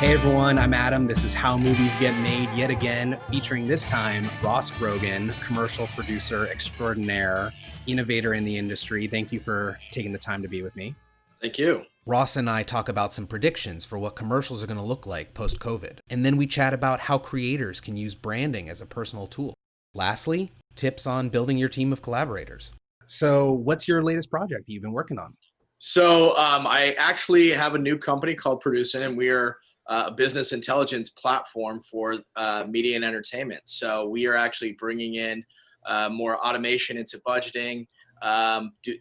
Hey everyone, I'm Adam. This is How Movies Get Made yet again, featuring this time Ross Grogan, commercial producer extraordinaire, innovator in the industry. Thank you for taking the time to be with me. Thank you. Ross and I talk about some predictions for what commercials are going to look like post-COVID. And then we chat about how creators can use branding as a personal tool. Lastly, tips on building your team of collaborators. So what's your latest project that you've been working on? So I actually have a new company called Producing, and we are a business intelligence platform for media and entertainment. So we are actually bringing in more automation into budgeting,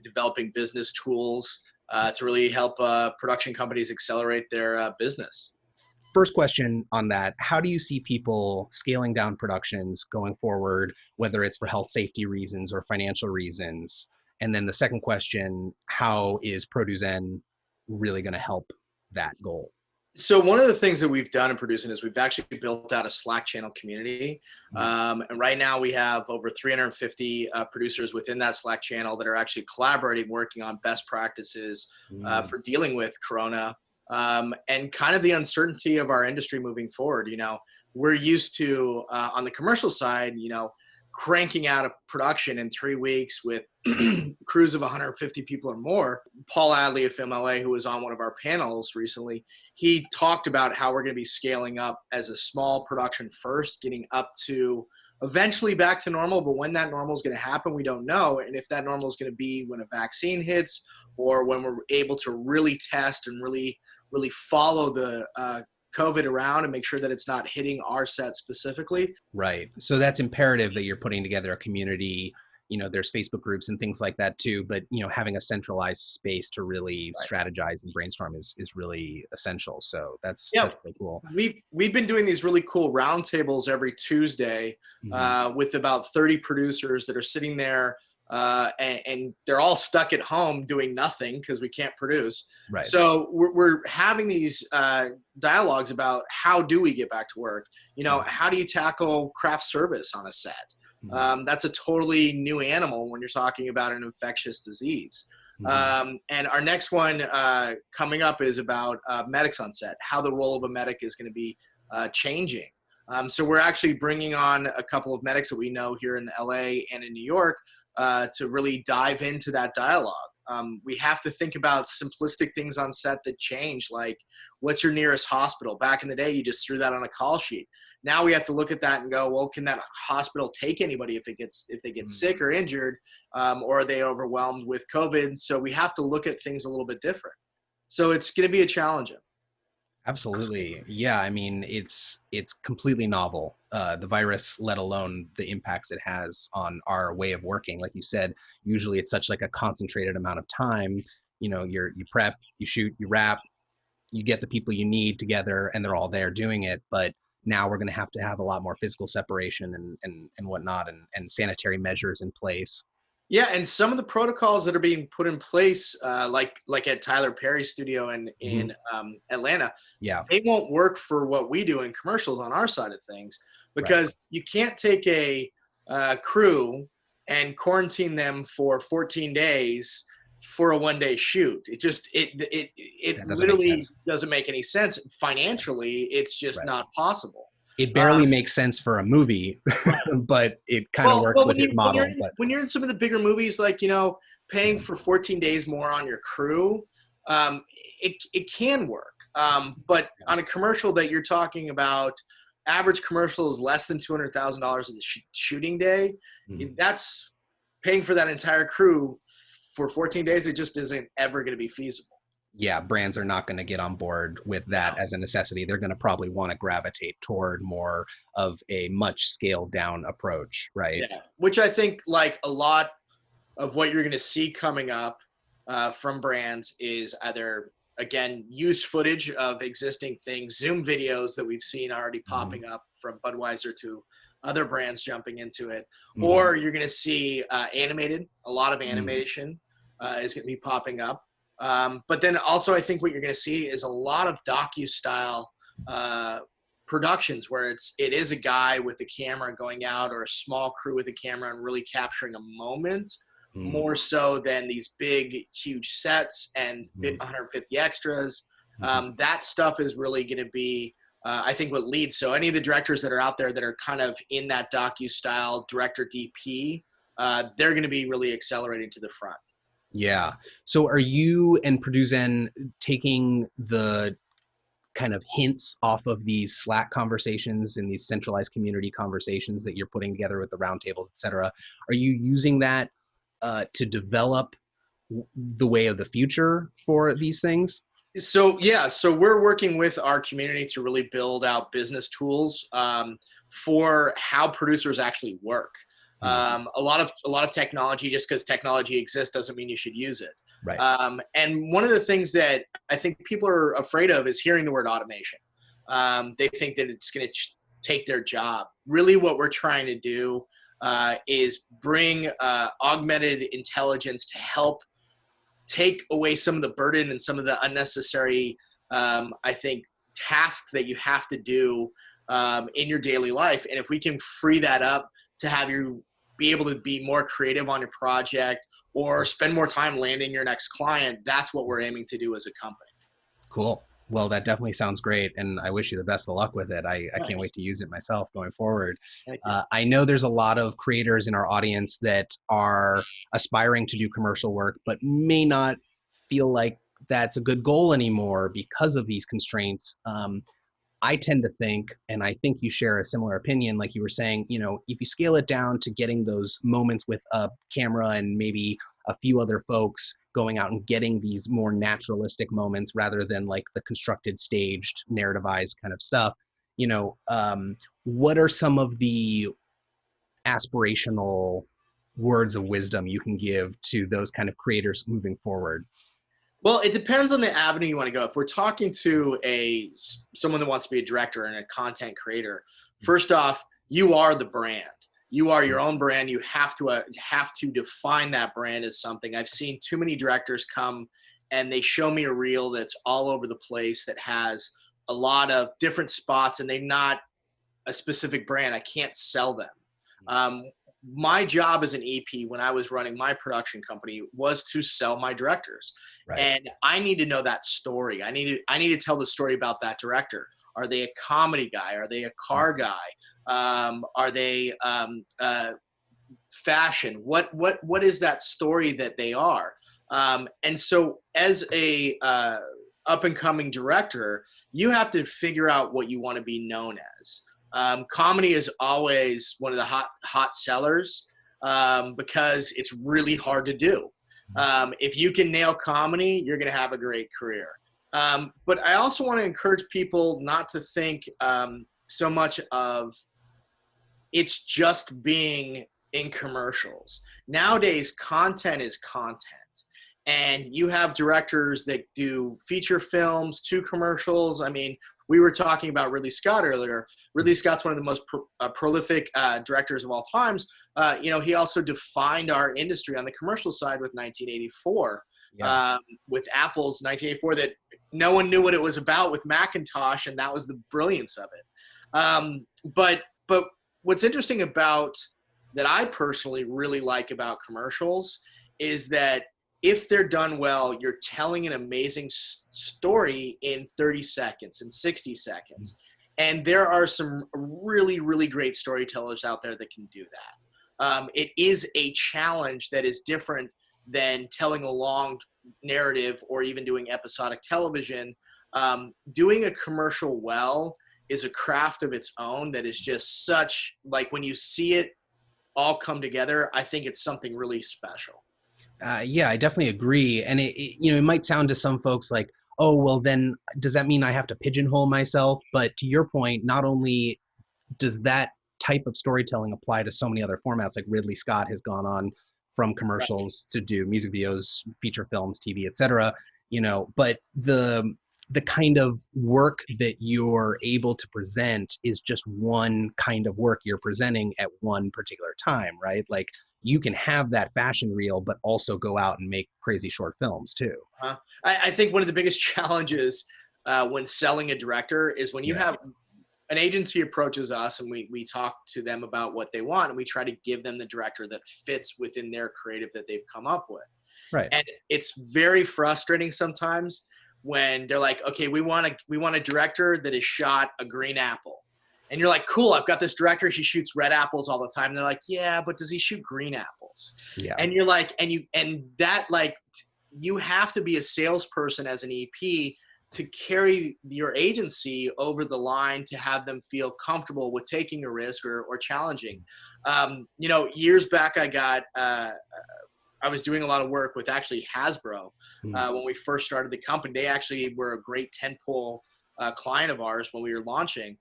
developing business tools to really help production companies accelerate their business. First question on that, how do you see people scaling down productions going forward, whether it's for health safety reasons or financial reasons? And then the second question, how is Produzen really going to help that goal? So one of the things that we've done in Producing is we've actually built out a Slack channel community. And right now we have over 350 producers within that Slack channel that are actually collaborating, working on best practices for dealing with Corona and kind of the uncertainty of our industry moving forward. You know, we're used to, on the commercial side, cranking out a production in 3 weeks with crews of 150 people or more. Paul Adley of FilmLA, who was on one of our panels recently, he talked about how we're going to be scaling up as a small production first, getting up to eventually back to normal. But when that normal is going to happen, we don't know. And if that normal is going to be when a vaccine hits or when we're able to really test and really follow the COVID around and make sure that it's not hitting our set specifically. Right. So that's imperative that you're putting together a community. There's Facebook groups and things like that too, but having a centralized space to really strategize and brainstorm is really essential. So that's really cool. We've been doing these really cool roundtables every Tuesday with about 30 producers that are sitting there and they're all stuck at home doing nothing because we can't produce. Right. So we're having these dialogues about how do we get back to work? How do you tackle craft service on a set? That's a totally new animal when you're talking about an infectious disease. And our next one coming up is about medics on set, how the role of a medic is going to be changing. So we're actually bringing on a couple of medics that we know here in LA and in New York to really dive into that dialogue. We have to think about simplistic things on set that change, like what's your nearest hospital? Back in the day, you just threw that on a call sheet. Now we have to look at that and go, well, can that hospital take anybody if they get sick or injured, or are they overwhelmed with COVID? So we have to look at things a little bit different. So it's going to be a challenge. Absolutely. Yeah. I mean, it's completely novel, the virus, let alone the impacts it has on our way of working. Like you said, usually it's such like a concentrated amount of time. You prep, you shoot, you wrap, you get the people you need together and they're all there doing it. But now we're going to have a lot more physical separation and whatnot and sanitary measures in place. Yeah, and some of the protocols that are being put in place, like at Tyler Perry's studio in Atlanta, they won't work for what we do in commercials on our side of things because you can't take a crew and quarantine them for 14 days for a one-day shoot. It literally doesn't make any sense. Financially, it's just not possible. It barely makes sense for a movie, but it kind of works with his model. When you're in some of the bigger movies, like, paying for 14 days more on your crew, it can work. But on a commercial that you're talking about, average commercial is less than $200,000 in the shooting day. That's paying for that entire crew for 14 days. It just isn't ever going to be feasible. Yeah, brands are not going to get on board with that as a necessity. They're going to probably want to gravitate toward more of a much scaled down approach, right? Yeah, which I think like a lot of what you're going to see coming up from brands is either, again, use footage of existing things, Zoom videos that we've seen already popping up from Budweiser to other brands jumping into it, or you're going to see animated, a lot of animation is going to be popping up. But then also I think what you're going to see is a lot of docu-style productions where it is a guy with a camera going out or a small crew with a camera and really capturing a moment more so than these big, huge sets and 150 extras. That stuff is really going to be, I think, what leads. So any of the directors that are out there that are kind of in that docu-style director DP, they're going to be really accelerating to the front. Yeah. So are you and Produzen taking the kind of hints off of these Slack conversations and these centralized community conversations that you're putting together with the roundtables, et cetera? Are you using that to develop the way of the future for these things? So yeah, so we're working with our community to really build out business tools for how producers actually work. Mm, A lot of technology, just because technology exists, doesn't mean you should use it. right. And one of the things that I think people are afraid of is hearing the word automation. They think that it's going to take their job. Really, what we're trying to do is bring augmented intelligence to help take away some of the burden and some of the unnecessary, I think, tasks that you have to do in your daily life. And if we can free that up to have you be able to be more creative on your project or spend more time landing your next client, that's what we're aiming to do as a company. Cool. Well, that definitely sounds great, and I wish you the best of luck with it. I can't wait to use it myself going forward. Thank you. I know there's a lot of creators in our audience that are aspiring to do commercial work, but may not feel like that's a good goal anymore because of these constraints. I tend to think, and I think you share a similar opinion, like you were saying, if you scale it down to getting those moments with a camera and maybe a few other folks going out and getting these more naturalistic moments rather than like the constructed, staged, narrativized kind of stuff, what are some of the aspirational words of wisdom you can give to those kind of creators moving forward? Well, it depends on the avenue you want to go. If we're talking to someone that wants to be a director and a content creator, first off, you are the brand. You are your own brand. You have to define that brand as something. I've seen too many directors come and they show me a reel that's all over the place that has a lot of different spots and they're not a specific brand. I can't sell them. My job as an EP when I was running my production company was to sell my directors. Right. And I need to know that story. I need to tell the story about that director. Are they a comedy guy? Are they a car guy? Are they fashion? What is that story that they are? And so as a up and coming director, you have to figure out what you want to be known as. Comedy is always one of the hot sellers because it's really hard to do. If you can nail comedy, you're going to have a great career. But I also want to encourage people not to think so much of it's just being in commercials. Nowadays, content is content. And you have directors that do feature films, 2 commercials. I mean, we were talking about Ridley Scott earlier. Ridley Scott's one of the most prolific directors of all times. He also defined our industry on the commercial side with 1984, with Apple's 1984 that no one knew what it was about with Macintosh, and that was the brilliance of it. But what's interesting about that I personally really like about commercials is that if they're done well, you're telling an amazing story in 30 seconds and 60 seconds. And there are some really, really great storytellers out there that can do that. It is a challenge that is different than telling a long narrative or even doing episodic television. Doing a commercial well is a craft of its own that is just such, like when you see it all come together, I think it's something really special. Yeah, I definitely agree. And it might sound to some folks like, oh, well, then does that mean I have to pigeonhole myself? But to your point, not only does that type of storytelling apply to so many other formats, like Ridley Scott has gone on from commercials to do music videos, feature films, TV, etc. But the kind of work that you're able to present is just one kind of work you're presenting at one particular time, right? Like you can have that fashion reel, but also go out and make crazy short films too. I think one of the biggest challenges when selling a director is when you have an agency approaches us and we talk to them about what they want and we try to give them the director that fits within their creative that they've come up with. Right. And it's very frustrating sometimes when they're like, okay, we want a director that has shot a green apple. And you're like, cool, I've got this director, he shoots red apples all the time. And they're like, yeah, but does he shoot green apples? Yeah. And you're like, you have to be a salesperson as an EP to carry your agency over the line, to have them feel comfortable with taking a risk or challenging. Years back, I was doing a lot of work with actually Hasbro when we first started the company. They actually were a great tentpole client of ours when we were launching.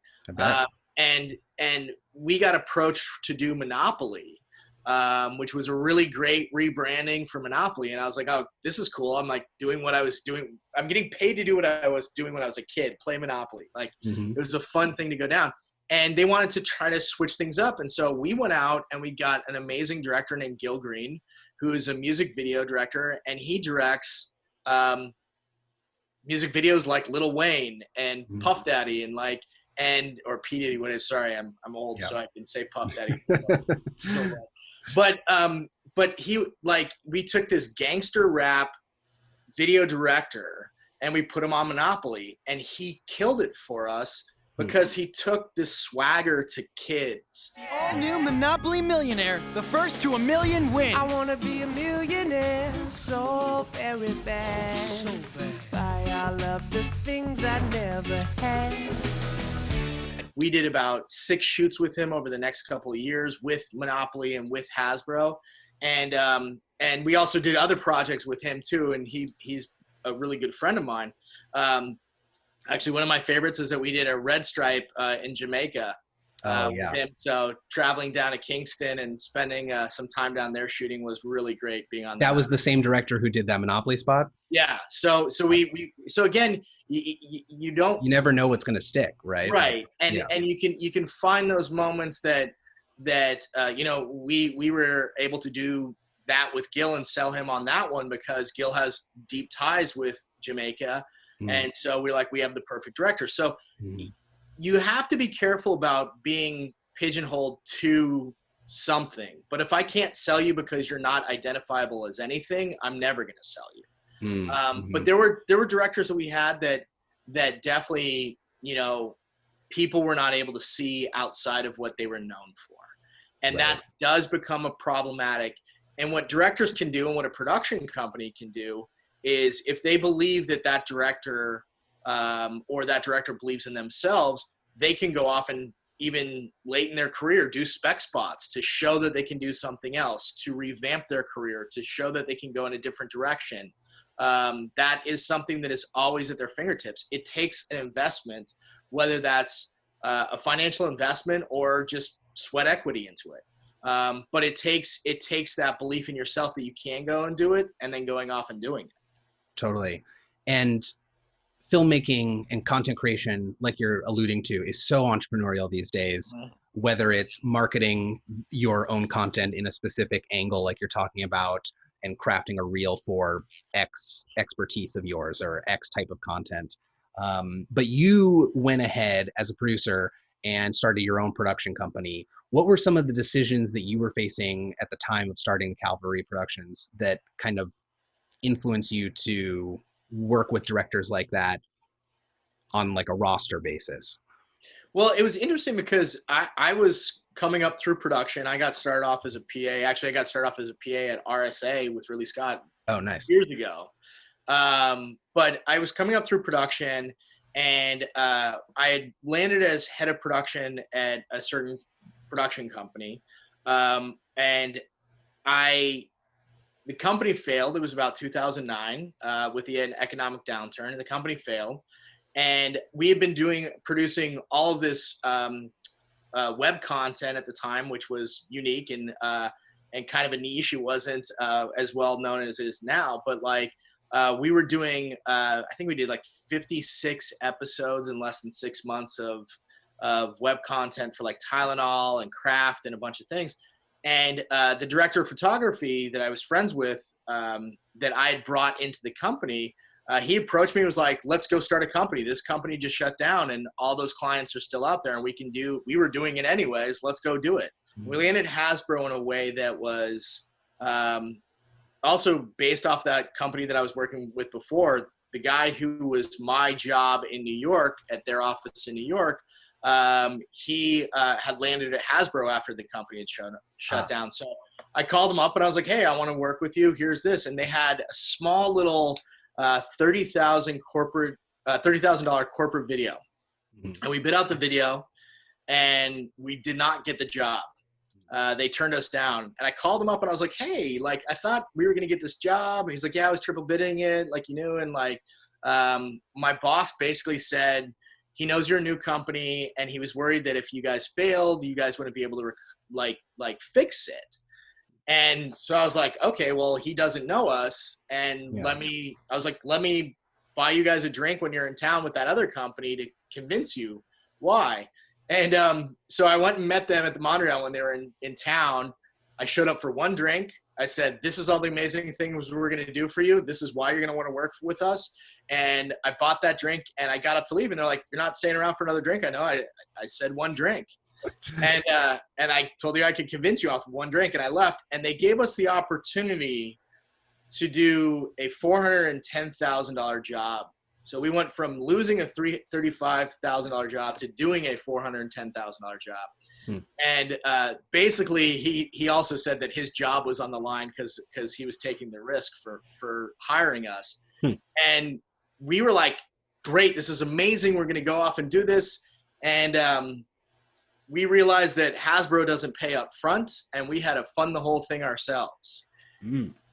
And we got approached to do Monopoly, which was a really great rebranding for Monopoly. And I was like, oh, this is cool. I'm like doing what I was doing. I'm getting paid to do what I was doing when I was a kid, play Monopoly. Like it was a fun thing to go down. And they wanted to try to switch things up. And so we went out and we got an amazing director named Gil Green, who is a music video director. And he directs music videos like Lil Wayne and Puff Daddy or P. Diddy, whatever. Sorry, I'm old, so I can say Puff Daddy. But we took this gangster rap video director and we put him on Monopoly, and he killed it for us because he took this swagger to kids. All new Monopoly Millionaire, the first to 1 million wins. I wanna be a millionaire so very bad. So bad. Buy all of the things I never had. We did about 6 shoots with him over the next couple of years with Monopoly and with Hasbro. And we also did other projects with him too. And he's a really good friend of mine. Actually, one of my favorites is that we did a Red Stripe in Jamaica. With him. So traveling down to Kingston and spending some time down there shooting was really great. Being on that was the same director who did that Monopoly spot. Yeah. So again, you never know what's going to stick, right? Right. And you can find those moments that we were able to do that with Gil and sell him on that one because Gil has deep ties with Jamaica, and so we have the perfect director. So. You have to be careful about being pigeonholed to something. But if I can't sell you because you're not identifiable as anything, I'm never going to sell you. But there were directors that we had that definitely, people were not able to see outside of what they were known for. And that does become a problematic. And what directors can do and what a production company can do is if they believe that director or that director believes in themselves, they can go off and even late in their career do spec spots to show that they can do something else, to revamp their career, to show that they can go in a different direction. That is something that is always at their fingertips. It takes an investment, whether that's a financial investment or just sweat equity into it. But it takes that belief in yourself that you can go and do it, and then going off and doing it. Totally. And filmmaking and content creation, like you're alluding to, is so entrepreneurial these days, whether it's marketing your own content in a specific angle, like you're talking about, and crafting a reel for X expertise of yours or X type of content. But you went ahead as a producer and started your own production company. What were some of the decisions that you were facing at the time of starting Calvary Productions that kind of influence you to work with directors like that on like a roster basis? Well, it was interesting because I was coming up through production. I got started off as a PA. Actually, I got started off as a PA at RSA with Ridley Scott. Oh, nice. Years ago. But I was coming up through production, and I had landed as head of production at a certain production company. And the company failed. It was about 2009 with the economic downturn, and the company failed. And we had been producing all of this web content at the time, which was unique and kind of a niche. It wasn't as well known as it is now, but we were doing, I think we did 56 episodes in less than 6 months of web content for Tylenol and Kraft and a bunch of things. And the director of photography that I was friends with, that I had brought into the company, he approached me and was like, let's go start a company. This company just shut down and all those clients are still out there and we were doing it anyways. Let's go do it. Mm-hmm. We landed Hasbro in a way that was also based off that company that I was working with before. the guy who was my job in New York at their office in New York, he had landed at Hasbro after the company had shut down. So I called him up and I was like, hey, I want to work with you. Here's this. And they had a small little $30,000 corporate video. And we bid out the video and we did not get the job. They turned us down. And I called him up and I was like, hey, like, I thought we were going to get this job. And he's like, yeah, I was triple bidding it, like, you knew. And like, my boss basically said he knows you're a new company and he was worried that if you guys failed, you guys wouldn't be able to like fix it. And so I was like, okay, well, he doesn't know us. And let me buy you guys a drink when you're in town with that other company to convince you why. And so I went and met them at the Montreal when they were in town. I showed up for one drink. I said, this is all the amazing things we're going to do for you. This is why you're going to want to work with us. And I bought that drink and I got up to leave. And they're like, you're not staying around for another drink? I know. I said one drink. And I told you I could convince you off of one drink. And I left. And they gave us the opportunity to do a $410,000 job. So we went from losing a $35,000 job to doing a $410,000 job. And basically, he also said that his job was on the line because he was taking the risk for hiring us. And we were like, great, this is amazing. We're going to go off and do this. And we realized that Hasbro doesn't pay up front, and we had to fund the whole thing ourselves.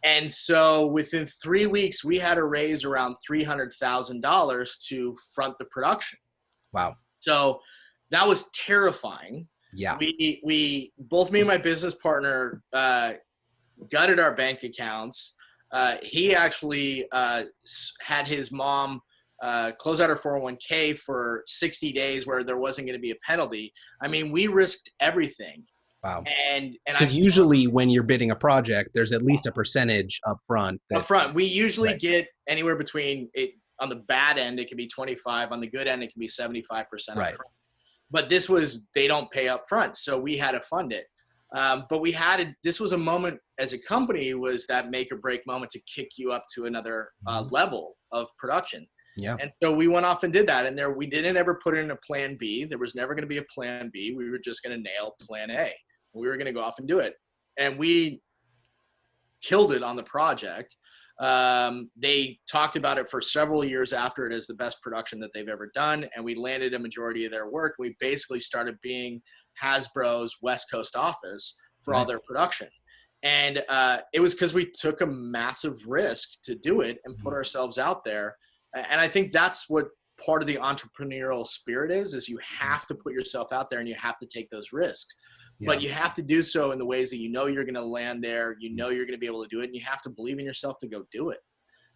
And so within 3 weeks, we had to raise around $300,000 to front the production. Wow. So that was terrifying. Yeah. We both, me and my business partner, gutted our bank accounts. He actually had his mom close out her 401k for 60 days where there wasn't going to be a penalty. I mean, we risked everything. Wow. And because usually when you're bidding a project, there's at least a percentage up front. We usually get anywhere between it on the bad end, it can be 25. On the good end, it can be 75% up front. But this was, they don't pay up front. So we had to fund it. But this was a moment as a company, was that make or break moment to kick you up to another level of production. Yeah. And so we went off and did that. And we didn't ever put in a plan B. There was never going to be a plan B. We were just going to nail plan A. We were going to go off and do it. And we killed it on the project. They talked about it for several years after it as the best production that they've ever done. And we landed a majority of their work. We basically started being Hasbro's West Coast office for all their production. And it was because we took a massive risk to do it and put ourselves out there. And I think that's what part of the entrepreneurial spirit is you have to put yourself out there and you have to take those risks. But you have to do so in the ways that you know you're going to land there, you know you're going to be able to do it, and you have to believe in yourself to go do it.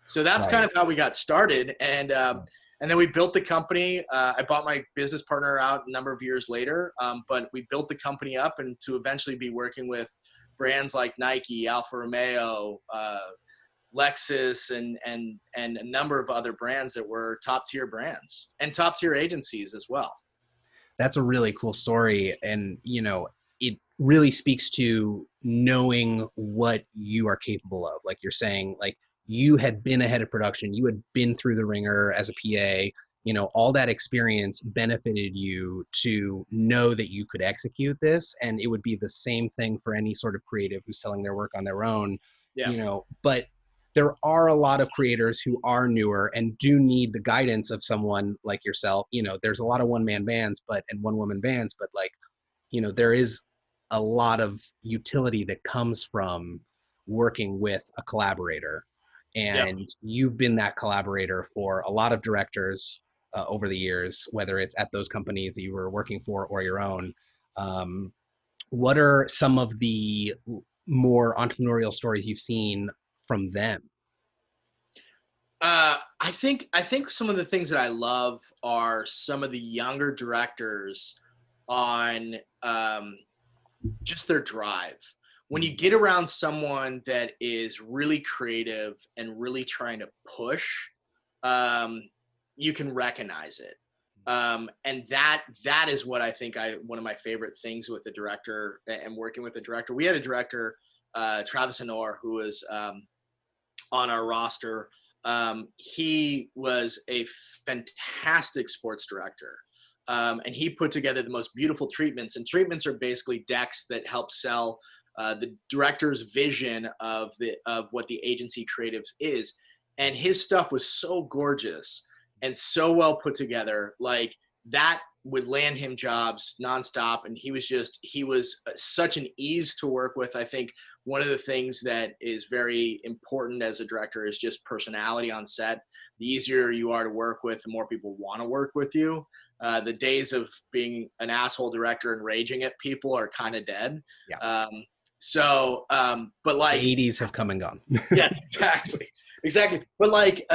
So that's kind of how we got started. And then we built the company. I bought my business partner out a number of years later, but we built the company up and to eventually be working with brands like Nike, Alfa Romeo, Lexus, and a number of other brands that were top tier brands and top tier agencies as well. That's a really cool story. And, it really speaks to knowing what you are capable of. Like you're saying, like you had been ahead of production, you had been through the ringer as a PA, all that experience benefited you to know that you could execute this. And it would be the same thing for any sort of creative who's selling their work on their own, but there are a lot of creators who are newer and do need the guidance of someone like yourself. There's a lot of one-man bands, and one-woman bands, but there is a lot of utility that comes from working with a collaborator. And you've been that collaborator for a lot of directors over the years, whether it's at those companies that you were working for or your own. What are some of the more entrepreneurial stories you've seen from them? I think some of the things that I love are some of the younger directors on just their drive. When you get around someone that is really creative and really trying to push, you can recognize it. And that is what I think one of my favorite things with a director and working with a director. We had a director, Travis Honor, who was on our roster he was a fantastic sports director. And he put together the most beautiful treatments. And treatments are basically decks that help sell the director's vision of what the agency creative is. And his stuff was so gorgeous and so well put together, like that would land him jobs nonstop. And he was such an ease to work with. I think one of the things that is very important as a director is just personality on set. The easier you are to work with, the more people want to work with you. The days of being an asshole director and raging at people are kind of dead. Yeah. But like the 80s have come and gone. Yes, exactly. But like,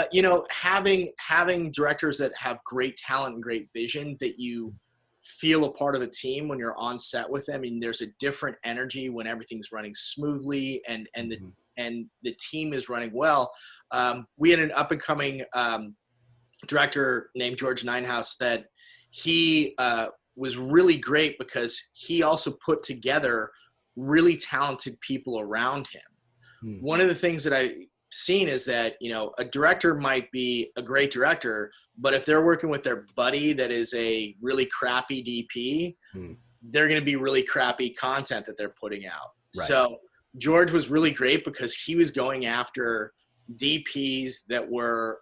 having directors that have great talent and great vision, that you feel a part of a team when you're on set with them, and there's a different energy when everything's running smoothly and the team is running well. We had an up and coming director named George Ninehouse that he was really great because he also put together really talented people around him. One of the things that I've seen is that, a director might be a great director, but if they're working with their buddy that is a really crappy DP, they're going to be really crappy content that they're putting out. Right. So George was really great because he was going after DPs that were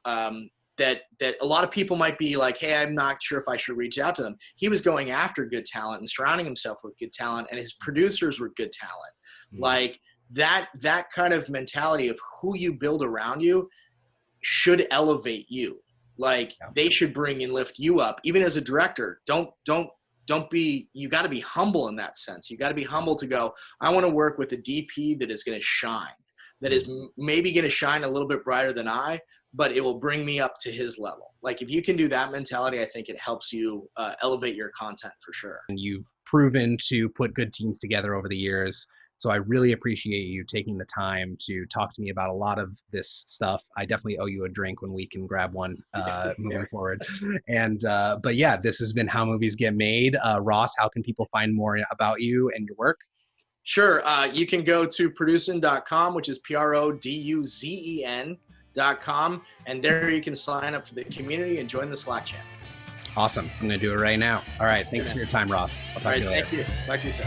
that a lot of people might be like, hey, I'm not sure if I should reach out to them. He was going after good talent and surrounding himself with good talent, and his producers were good talent. Like that kind of mentality of who you build around you should elevate you. Like they should bring and lift you up. Even as a director, you got to be humble in that sense. You got to be humble to go, I want to work with a DP that is going to shine, that is maybe going to shine a little bit brighter than I, but it will bring me up to his level. Like if you can do that mentality, I think it helps you elevate your content for sure. And you've proven to put good teams together over the years. So I really appreciate you taking the time to talk to me about a lot of this stuff. I definitely owe you a drink when we can grab one moving forward. And but yeah, this has been How Movies Get Made. Ross, how can people find more about you and your work? Sure. You can go to producen.com, which is PRODUZEN.com. And there you can sign up for the community and join the Slack channel. Awesome. I'm going to do it right now. All right. Thanks for your time, Ross. I'll talk to you later. Thank you. Talk to you soon.